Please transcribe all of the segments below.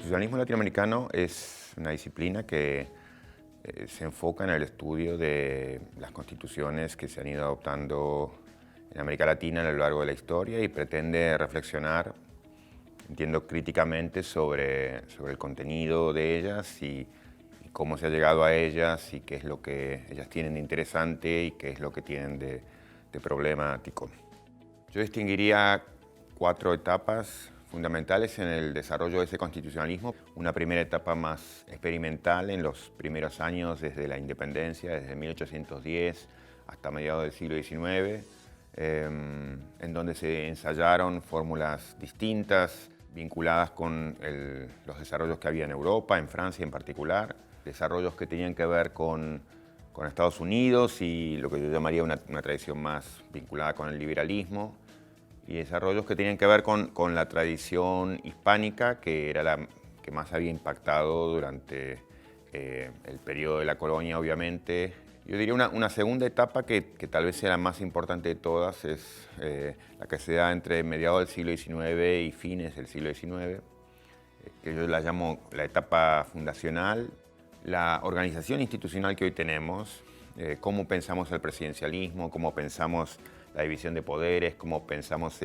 constitucionalismo latinoamericano es una disciplina que se enfoca en el estudio de las constituciones que se han ido adoptando en América Latina a lo largo de la historia y pretende reflexionar, entiendo, críticamente sobre el contenido de ellas y cómo se ha llegado a ellas y qué es lo que ellas tienen de interesante y qué es lo que tienen de problemático. Yo distinguiría 4 etapas fundamentales en el desarrollo de ese constitucionalismo. Una primera etapa más experimental en los primeros años desde la independencia, desde 1810 hasta mediados del siglo XIX, en donde se ensayaron fórmulas distintas vinculadas con los desarrollos que había en Europa, en Francia en particular, desarrollos que tenían que ver con Estados Unidos y lo que yo llamaría una tradición más vinculada con el liberalismo, y desarrollos que tenían que ver con la tradición hispánica, que era la que más había impactado durante el periodo de la colonia, obviamente. Yo diría una segunda etapa que tal vez sea la más importante de todas, es la que se da entre mediados del siglo XIX y fines del siglo XIX, que yo la llamo la etapa fundacional. La organización institucional que hoy tenemos, cómo pensamos el presidencialismo, cómo pensamos la división de poderes, cómo pensamos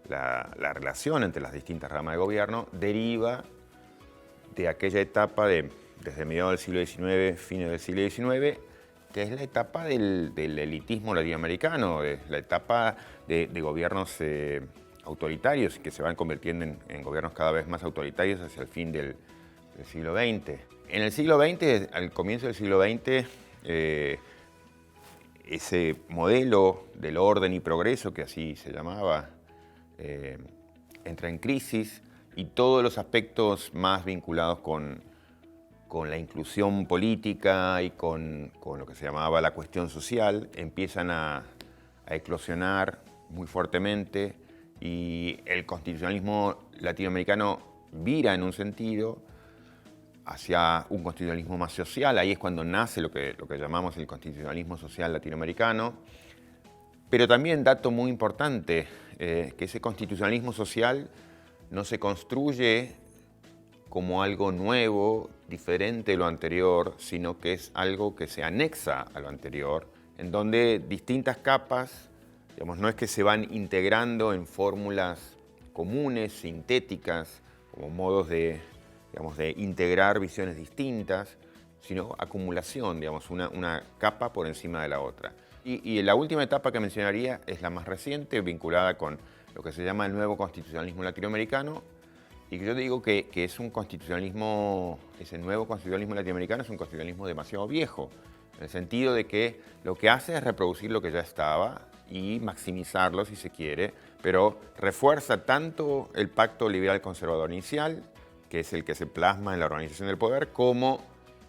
la relación entre las distintas ramas de gobierno, deriva de aquella etapa desde mediados del siglo XIX, fines del siglo XIX, que es la etapa del elitismo latinoamericano, la etapa de gobiernos autoritarios que se van convirtiendo en gobiernos cada vez más autoritarios hacia el fin del siglo XX. En el siglo XX, al comienzo del siglo XX, ese modelo del orden y progreso, que así se llamaba, entra en crisis y todos los aspectos más vinculados con la inclusión política y con lo que se llamaba la cuestión social empiezan a eclosionar muy fuertemente y el constitucionalismo latinoamericano vira en un sentido hacia un constitucionalismo más social. Ahí es cuando nace lo que llamamos el constitucionalismo social latinoamericano. Pero también, dato muy importante, que ese constitucionalismo social no se construye como algo nuevo, diferente de lo anterior, sino que es algo que se anexa a lo anterior, en donde distintas capas, digamos, no es que se van integrando en fórmulas comunes, sintéticas, como modos de integrar visiones distintas, sino acumulación, digamos, una capa por encima de la otra. Y la última etapa que mencionaría es la más reciente, vinculada con lo que se llama el nuevo constitucionalismo latinoamericano, y que yo digo que es un constitucionalismo, ese nuevo constitucionalismo latinoamericano es un constitucionalismo demasiado viejo, en el sentido de que lo que hace es reproducir lo que ya estaba y maximizarlo si se quiere, pero refuerza tanto el pacto liberal conservador inicial, que es el que se plasma en la organización del poder, como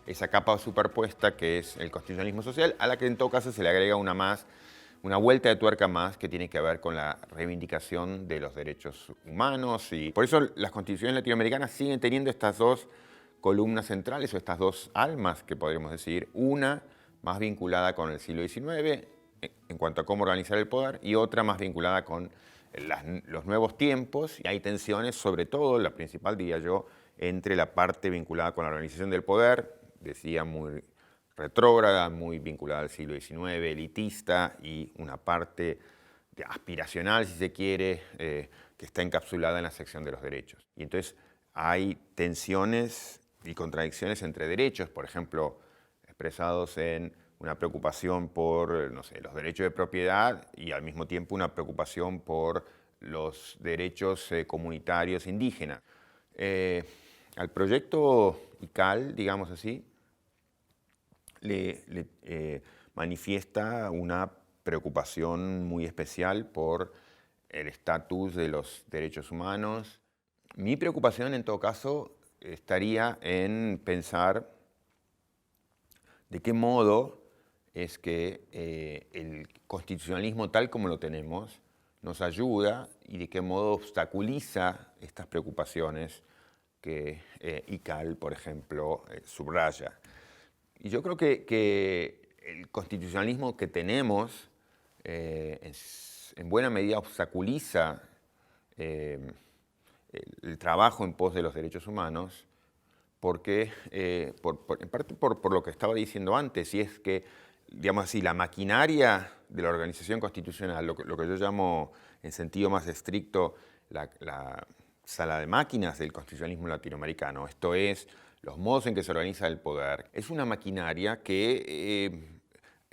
esa capa superpuesta que es el constitucionalismo social, a la que en todo caso se le agrega una vuelta de tuerca más que tiene que ver con la reivindicación de los derechos humanos. Y por eso las constituciones latinoamericanas siguen teniendo estas dos columnas centrales o estas dos almas que podríamos decir, una más vinculada con el siglo XIX en cuanto a cómo organizar el poder y otra más vinculada con los nuevos tiempos, y hay tensiones, sobre todo, la principal diría yo, entre la parte vinculada con la organización del poder, decía muy retrógrada, muy vinculada al siglo XIX, elitista, y una parte aspiracional, si se quiere, que está encapsulada en la sección de los derechos. Y entonces hay tensiones y contradicciones entre derechos, por ejemplo, expresados en una preocupación por, no sé, los derechos de propiedad y al mismo tiempo una preocupación por los derechos comunitarios indígenas. Al proyecto ICAL, digamos así, le manifiesta una preocupación muy especial por el estatus de los derechos humanos. Mi preocupación, en todo caso, estaría en pensar de qué modo es que el constitucionalismo tal como lo tenemos nos ayuda y de qué modo obstaculiza estas preocupaciones que ICAL, por ejemplo, subraya. Y yo creo que el constitucionalismo que tenemos en buena medida obstaculiza el trabajo en pos de los derechos humanos, porque, en parte por lo que estaba diciendo antes, y es que, digamos así, la maquinaria de la organización constitucional, lo que yo llamo en sentido más estricto la sala de máquinas del constitucionalismo latinoamericano, esto es, los modos en que se organiza el poder, es una maquinaria que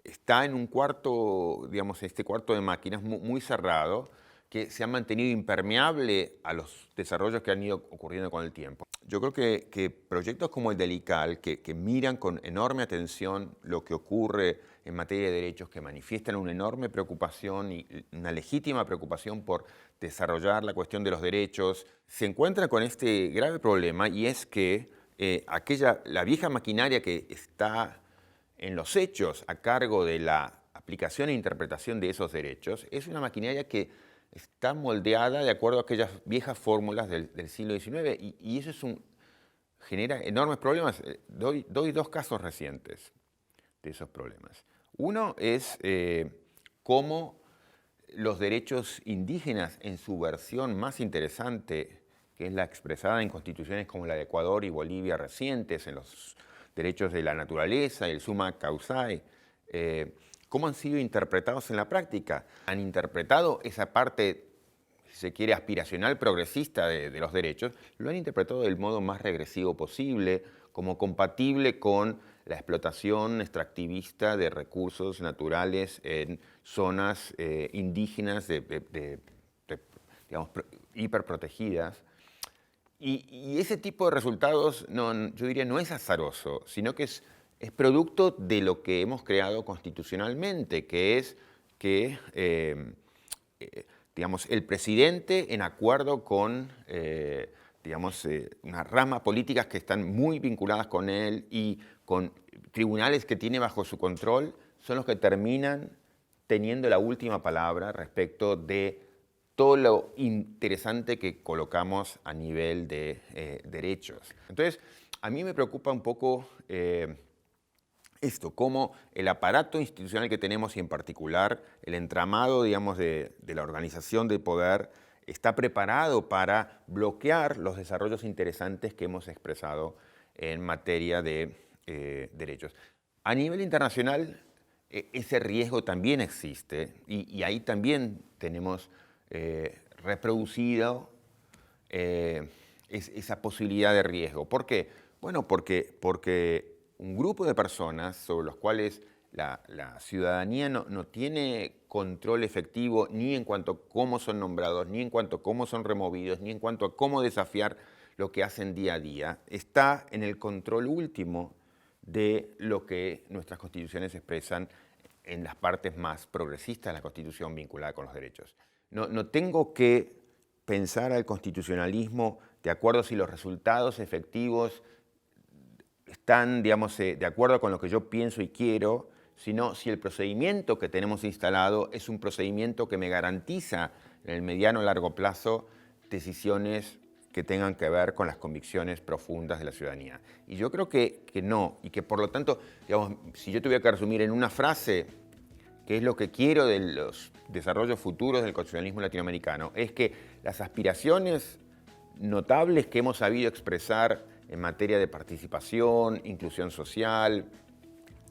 está en un cuarto, digamos, este cuarto de máquinas muy cerrado, que se ha mantenido impermeable a los desarrollos que han ido ocurriendo con el tiempo. Yo creo que proyectos como el del ICAL, que miran con enorme atención lo que ocurre en materia de derechos, que manifiestan una enorme preocupación y una legítima preocupación por desarrollar la cuestión de los derechos, se encuentra con este grave problema, y es que la vieja maquinaria que está en los hechos a cargo de la aplicación e interpretación de esos derechos es una maquinaria que está moldeada de acuerdo a aquellas viejas fórmulas del siglo XIX, y eso genera enormes problemas. Doy dos casos recientes de esos problemas. Uno es cómo los derechos indígenas en su versión más interesante, que es la expresada en constituciones como la de Ecuador y Bolivia recientes, en los derechos de la naturaleza y el summa causae, cómo han sido interpretados en la práctica. Han interpretado esa parte, si se quiere, aspiracional progresista de los derechos, lo han interpretado del modo más regresivo posible, como compatible con la explotación extractivista de recursos naturales en zonas indígenas, digamos, hiperprotegidas. Y ese tipo de resultados, yo diría, no es azaroso, sino que es producto de lo que hemos creado constitucionalmente, que es que digamos, el presidente, en acuerdo con digamos, unas ramas políticas que están muy vinculadas con él y con tribunales que tiene bajo su control, son los que terminan teniendo la última palabra respecto de todo lo interesante que colocamos a nivel de derechos. Entonces, a mí me preocupa un poco esto, cómo el aparato institucional que tenemos, y en particular el entramado, digamos, de la organización del poder, está preparado para bloquear los desarrollos interesantes que hemos expresado en materia de derechos. A nivel internacional, ese riesgo también existe, y ahí también tenemos reproducido esa posibilidad de riesgo. ¿Por qué? Bueno, porque un grupo de personas sobre los cuales la ciudadanía no tiene control efectivo ni en cuanto a cómo son nombrados, ni en cuanto a cómo son removidos, ni en cuanto a cómo desafiar lo que hacen día a día, está en el control último de lo que nuestras constituciones expresan en las partes más progresistas de la Constitución vinculada con los derechos. No tengo que pensar al constitucionalismo de acuerdo a si los resultados efectivos están, digamos, de acuerdo con lo que yo pienso y quiero, sino si el procedimiento que tenemos instalado es un procedimiento que me garantiza en el mediano o largo plazo decisiones que tengan que ver con las convicciones profundas de la ciudadanía. Y yo creo que no, y que por lo tanto, digamos, si yo tuviera que resumir en una frase qué es lo que quiero de los desarrollos futuros del constitucionalismo latinoamericano, es que las aspiraciones notables que hemos sabido expresar en materia de participación, inclusión social,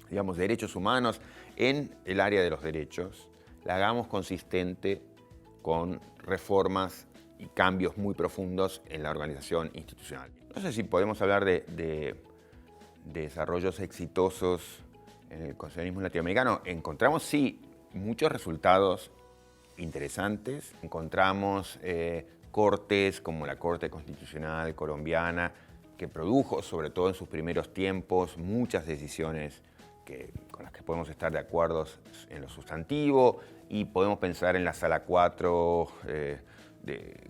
digamos, derechos humanos en el área de los derechos, la hagamos consistente con reformas y cambios muy profundos en la organización institucional. No sé si podemos hablar de desarrollos exitosos en el constitucionalismo latinoamericano. Encontramos, sí, muchos resultados interesantes. Encontramos cortes como la Corte Constitucional colombiana, que produjo, sobre todo en sus primeros tiempos, muchas decisiones con las que podemos estar de acuerdo en lo sustantivo, y podemos pensar en la Sala 4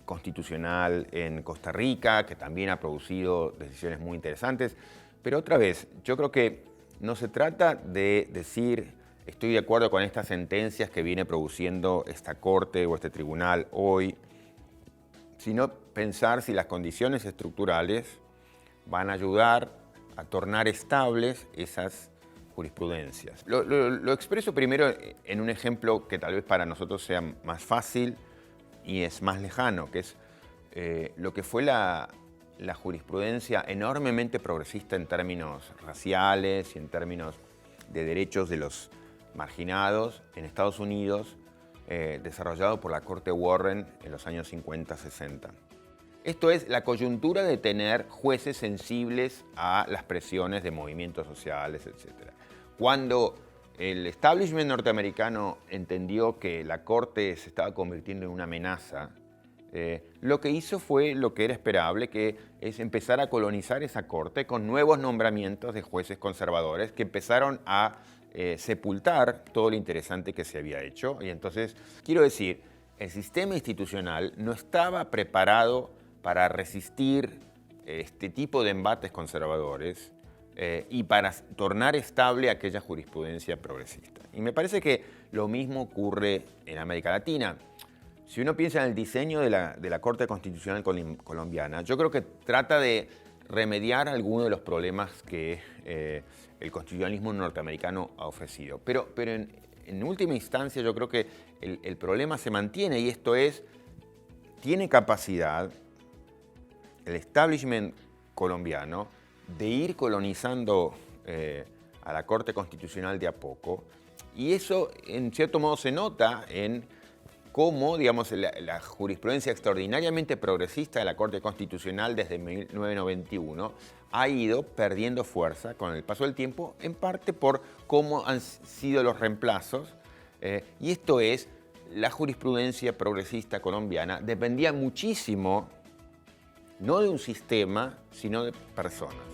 constitucional en Costa Rica, que también ha producido decisiones muy interesantes. Pero otra vez, yo creo que no se trata de decir estoy de acuerdo con estas sentencias que viene produciendo esta Corte o este tribunal hoy, sino pensar si las condiciones estructurales van a ayudar a tornar estables esas jurisprudencias. Lo expreso primero en un ejemplo que tal vez para nosotros sea más fácil y es más lejano, que es lo que fue la jurisprudencia enormemente progresista en términos raciales y en términos de derechos de los marginados en Estados Unidos, desarrollado por la Corte Warren en los años 50-60. Esto es la coyuntura de tener jueces sensibles a las presiones de movimientos sociales, etc. Cuando el establishment norteamericano entendió que la Corte se estaba convirtiendo en una amenaza, lo que hizo fue lo que era esperable, que es empezar a colonizar esa Corte con nuevos nombramientos de jueces conservadores que empezaron a sepultar todo lo interesante que se había hecho. Y entonces, quiero decir, el sistema institucional no estaba preparado para resistir este tipo de embates conservadores y para tornar estable aquella jurisprudencia progresista. Y me parece que lo mismo ocurre en América Latina. Si uno piensa en el diseño de la Corte Constitucional colombiana, yo creo que trata de remediar algunos de los problemas que el constitucionalismo norteamericano ha ofrecido. Pero en última instancia yo creo que el problema se mantiene, y esto es, tiene capacidad el establishment colombiano de ir colonizando a la Corte Constitucional de a poco, y eso en cierto modo se nota en cómo, digamos, la jurisprudencia extraordinariamente progresista de la Corte Constitucional desde 1991 ha ido perdiendo fuerza con el paso del tiempo, en parte por cómo han sido los reemplazos, y esto es, la jurisprudencia progresista colombiana dependía muchísimo no de un sistema, sino de personas.